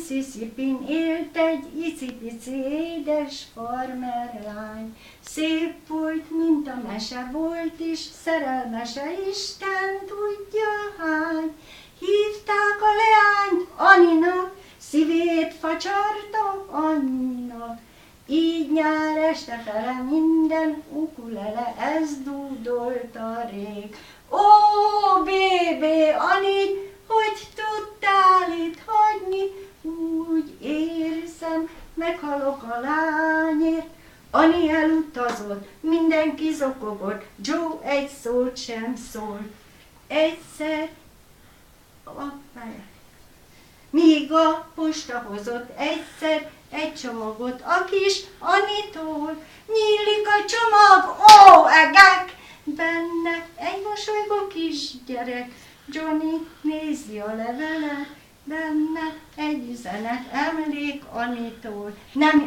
Mississippi-n élt egy icipici édes farmerlány. Szép volt, mint a mese volt is, szerelmese Isten tudja hány. Hívták a leányt Aninak, szívét facsarta annyinak. Így nyár este fele minden ukulele, ez dúdolta rég. Ó, bébé, Ani, hogy tudtál itt hagyni? Úgy érzem, meghalok a lányért. Ani elutazott, mindenki zokogott, Joe egy szót sem szólt. Egyszer, míg a posta hozott egyszer egy csomagot a kis Anitól. Nyílik a csomag, ó, egek! Benne egy mosolygó kisgyerek, Johnny nézi a levelet, benne egy üzenet, emlék Anitól. Nem